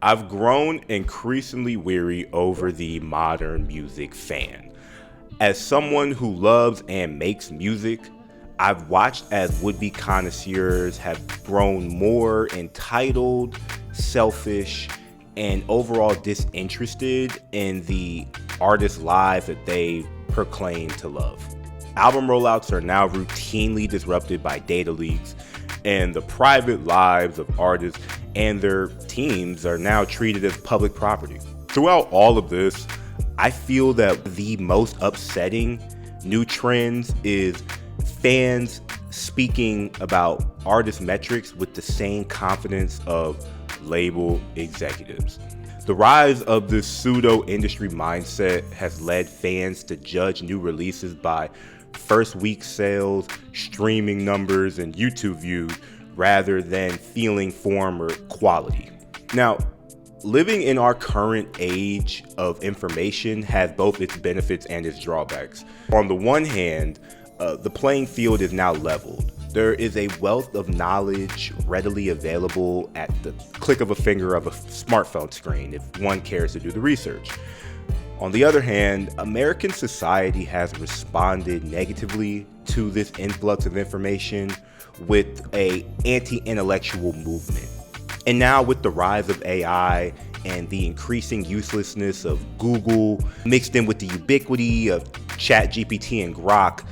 I've grown increasingly weary over the modern music fan. As someone who loves and makes music, I've watched as would-be connoisseurs have grown more entitled, selfish, and overall disinterested in the artists' lives that they proclaim to love. Album rollouts are now routinely disrupted by data leaks, and the private lives of artists and their teams are now treated as public property. Throughout all of this, I feel that the most upsetting new trends is fans speaking about artist metrics with the same confidence of label executives. The rise of this pseudo-industry mindset has led fans to judge new releases by first week sales, streaming numbers, and YouTube views rather than feeling, form, or quality. Now, living in our current age of information has both its benefits and its drawbacks. On the one hand, the playing field is now leveled. There is a wealth of knowledge readily available at the click of a finger of a smartphone screen if one cares to do the research. On the other hand, American society has responded negatively to this influx of information with an anti-intellectual movement. And now with the rise of AI and the increasing uselessness of Google, mixed in with the ubiquity of ChatGPT and Grok,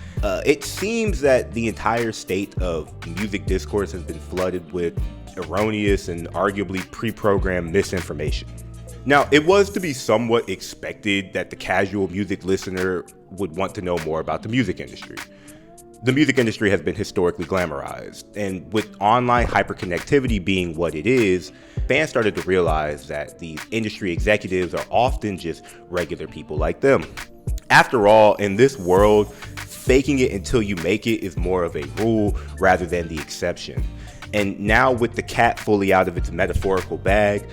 it seems that the entire state of music discourse has been flooded with erroneous and arguably pre-programmed misinformation. Now, it was to be somewhat expected that the casual music listener would want to know more about the music industry. The music industry has been historically glamorized, and with online hyperconnectivity being what it is, fans started to realize that the industry executives are often just regular people like them. After all, in this world, faking it until you make it is more of a rule rather than the exception. And now with the cat fully out of its metaphorical bag,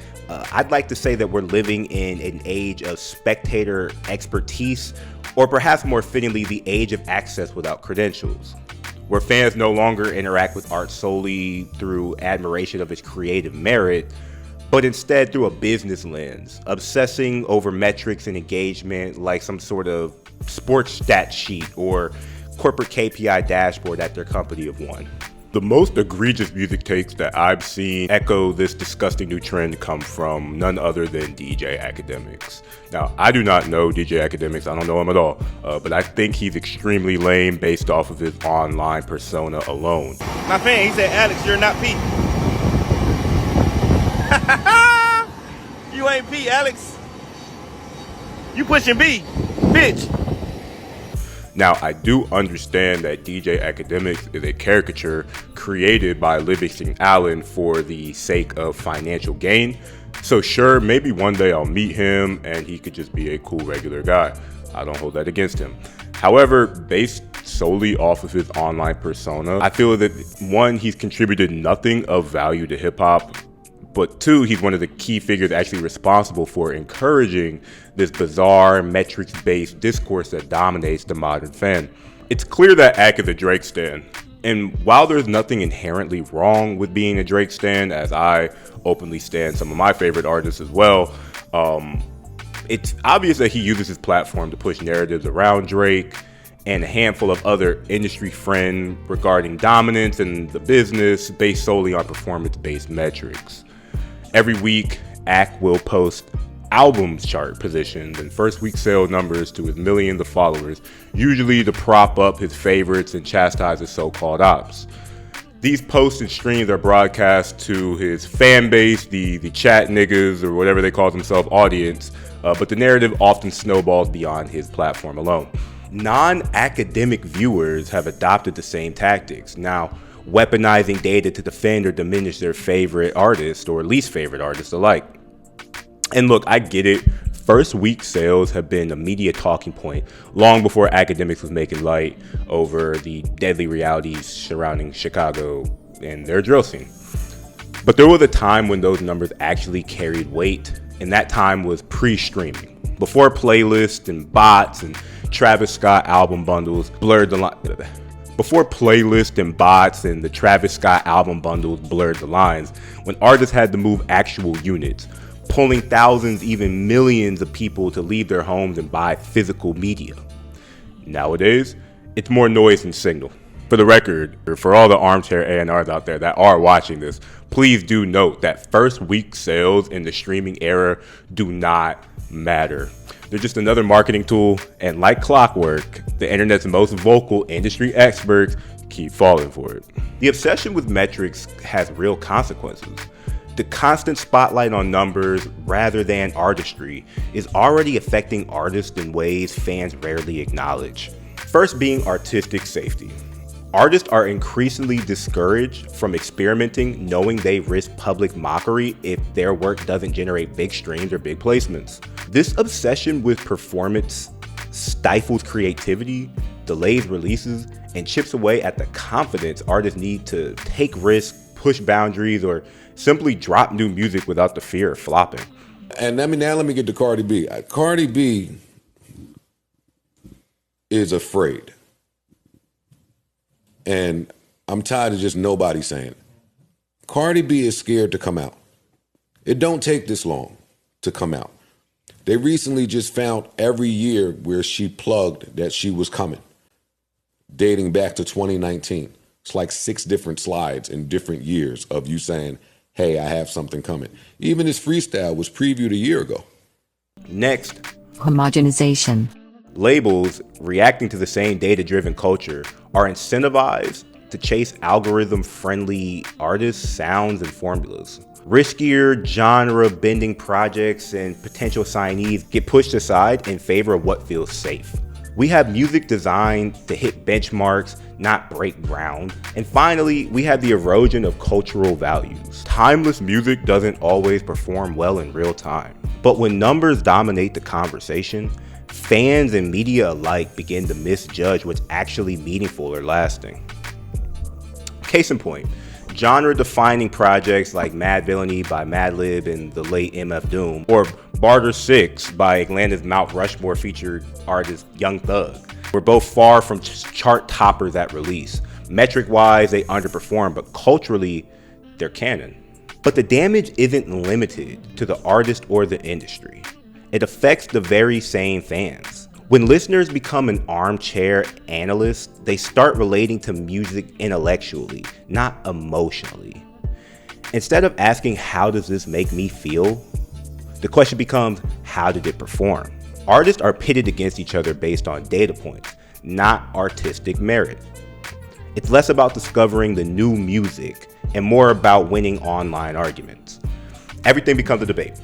I'd like to say that we're living in an age of spectator expertise, or perhaps more fittingly, the age of access without credentials, where fans no longer interact with art solely through admiration of its creative merit, but instead through a business lens, obsessing over metrics and engagement like some sort of sports stat sheet or corporate KPI dashboard at their company of one. The most egregious music takes that I've seen echo this disgusting new trend come from none other than DJ Akademiks. Now, I do not know DJ Akademiks, I don't know him at all, but I think he's extremely lame based off of his online persona alone. My fan, he said, Alex, you're not P. You ain't P, Alex. You pushing B, bitch. Now, I do understand that DJ Akademiks is a caricature created by Livingston Allen for the sake of financial gain. So sure, maybe one day I'll meet him and he could just be a cool regular guy. I don't hold that against him. However, based solely off of his online persona, I feel that one, he's contributed nothing of value to hip hop, but two, he's one of the key figures actually responsible for encouraging this bizarre, metrics-based discourse that dominates the modern fan. It's clear that Ak is a Drake stan. And while there's nothing inherently wrong with being a Drake stan, as I openly stan some of my favorite artists as well, it's obvious that he uses his platform to push narratives around Drake and a handful of other industry friends regarding dominance in the business based solely on performance-based metrics. Every week, Ak will post albums chart positions and first week sale numbers to his millions of followers, usually to prop up his favorites and chastise his so-called ops. These posts and streams are broadcast to his fan base, the chat niggas or whatever they call themselves, audience, but the narrative often snowballs beyond his platform alone. Non-academic viewers have adopted the same tactics, now weaponizing data to defend or diminish their favorite artist or least favorite artist alike. And look, I get it. First week sales have been a media talking point long before Akademiks was making light over the deadly realities surrounding Chicago and their drill scene. But there was a time when those numbers actually carried weight, and that time was pre-streaming, before playlists and bots and Travis Scott album bundles blurred the line. Before playlists and bots and the Travis Scott album bundles blurred the lines, when artists had to move actual units, pulling thousands, even millions of people to leave their homes and buy physical media. Nowadays, it's more noise than signal. For the record, for all the armchair A&Rs out there that are watching this, please do note that first week sales in the streaming era do not matter. They're just another marketing tool, and like clockwork, the internet's most vocal industry experts keep falling for it. The obsession with metrics has real consequences. The constant spotlight on numbers rather than artistry is already affecting artists in ways fans rarely acknowledge. First being artistic safety. Artists are increasingly discouraged from experimenting, knowing they risk public mockery if their work doesn't generate big streams or big placements. This obsession with performance stifles creativity, delays releases, and chips away at the confidence artists need to take risks, push boundaries, or simply drop new music without the fear of flopping. And let me get to Cardi B. Cardi B is afraid. And I'm tired of just nobody saying it. Cardi B is scared to come out. It don't take this long to come out. They recently just found every year where she plugged that she was coming, dating back to 2019. It's like 6 different slides in different years of you saying, hey, I have something coming. Even this freestyle was previewed a year ago. Next, homogenization. Labels, reacting to the same data-driven culture, are incentivized to chase algorithm-friendly artists, sounds, and formulas. Riskier, genre-bending projects and potential signees get pushed aside in favor of what feels safe. We have music designed to hit benchmarks, not break ground. And finally, we have the erosion of cultural values. Timeless music doesn't always perform well in real time. But when numbers dominate the conversation, fans and media alike begin to misjudge what's actually meaningful or lasting. Case in point, genre-defining projects like Mad Villainy by Madlib and the late MF Doom, or Barter 6 by Atlanta's Mount Rushmore featured artist Young Thug, were both far from chart toppers at release. Metric-wise, they underperform, but culturally, they're canon. But the damage isn't limited to the artist or the industry. It affects the very same fans. When listeners become an armchair analyst, they start relating to music intellectually, not emotionally. Instead of asking, how does this make me feel? The question becomes, how did it perform? Artists are pitted against each other based on data points, not artistic merit. It's less about discovering the new music and more about winning online arguments. Everything becomes a debate.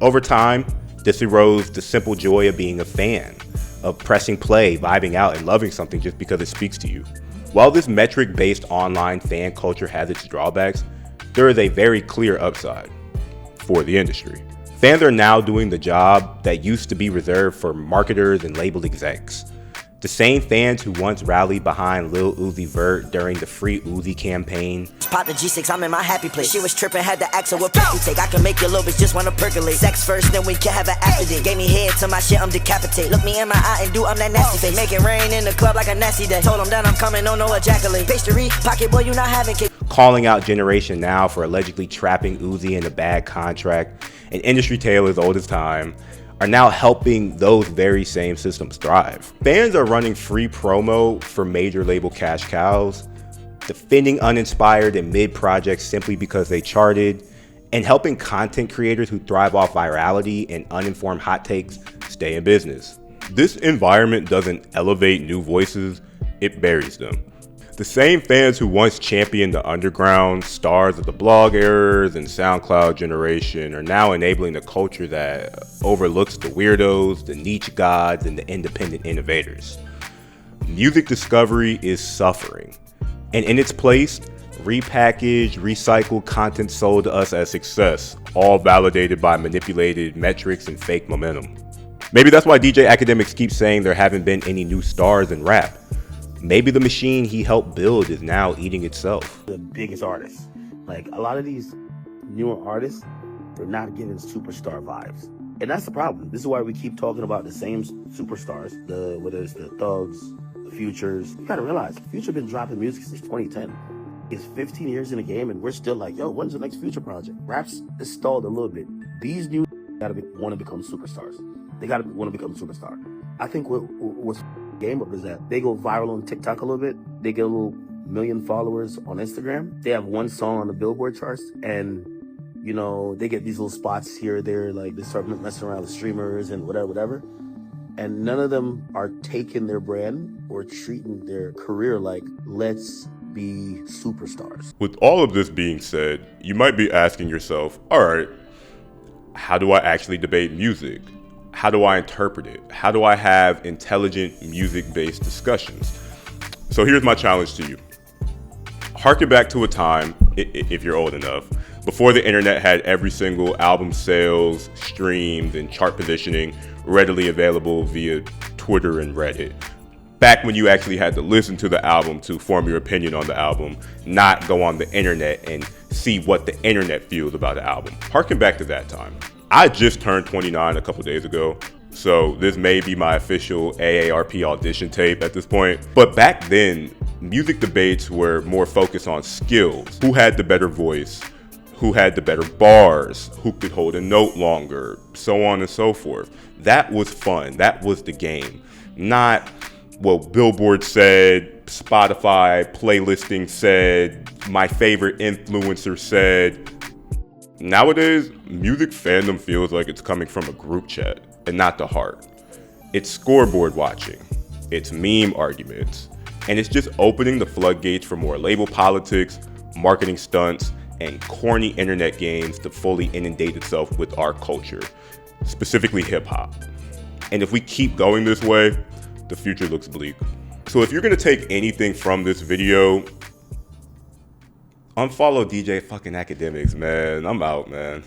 Over time, this erodes the simple joy of being a fan, of pressing play, vibing out, and loving something just because it speaks to you. While this metric-based online fan culture has its drawbacks, there is a very clear upside for the industry. Fans are now doing the job that used to be reserved for marketers and label execs. The same fans who once rallied behind Lil Uzi Vert during the Free Uzi campaign. Pop the G6, I'm in my happy place. She was tripping, had to ask her what pick you take. I can make your little bitch just wanna percolate. Sex first, then we can have an accident. Gave me head to my shit, I'm decapitated. Look me in my eye and do I'm that nasty face. Make it rain in the club like a nasty day. Told them that I'm coming, no ejaculate. Pastry, pocket boy, you not having kick. Calling out Generation Now for allegedly trapping Uzi in a bad contract. An industry tale as old as time, are now helping those very same systems thrive. Fans are running free promo for major label cash cows, defending uninspired and mid projects simply because they charted, and helping content creators who thrive off virality and uninformed hot takes stay in business. This environment doesn't elevate new voices, it buries them. The same fans who once championed the underground, stars of the blog errors and SoundCloud generation, are now enabling the culture that overlooks the weirdos, the niche gods, and the independent innovators. Music discovery is suffering, and in its place, repackaged, recycled content sold to us as success, all validated by manipulated metrics and fake momentum. Maybe that's why DJ Akademiks keeps saying there haven't been any new stars in rap. Maybe the machine he helped build is now eating itself. The biggest artists, like a lot of these newer artists, they're not giving superstar vibes. And that's the problem. This is why we keep talking about the same superstars, whether it's the Thugs, the Futures. You gotta realize, Future been dropping music since 2010. It's 15 years in the game and we're still like, yo, when's the next Future project? Rap's is stalled a little bit. These new gotta want to become superstars. They gotta want to become superstar. I think what's game up is that they go viral on TikTok a little bit. They get a little million followers on Instagram. They have one song on the Billboard charts, and you know they get these little spots here or there. Like they start messing around with streamers and whatever. And none of them are taking their brand or treating their career like, let's be superstars. With all of this being said, you might be asking yourself, all right, how do I actually debate music? How do I interpret it? How do I have intelligent music-based discussions? So here's my challenge to you. Harken back to a time, if you're old enough, before the internet had every single album sales, streams, and chart positioning readily available via Twitter and Reddit. Back when you actually had to listen to the album to form your opinion on the album, not go on the internet and see what the internet feels about the album. Harken back to that time. I just turned 29 a couple days ago, so this may be my official AARP audition tape at this point. But back then, music debates were more focused on skills. Who had the better voice? Who had the better bars? Who could hold a note longer? So on and so forth. That was fun. That was the game. Not what Billboard said, Spotify playlisting said, my favorite influencer said. Nowadays, music fandom feels like it's coming from a group chat and not the heart. It's scoreboard watching, it's meme arguments, and it's just opening the floodgates for more label politics, marketing stunts, and corny internet games to fully inundate itself with our culture, specifically hip hop. And if we keep going this way, the future looks bleak. So if you're gonna take anything from this video, unfollow DJ fucking Akademiks, man. I'm out, man.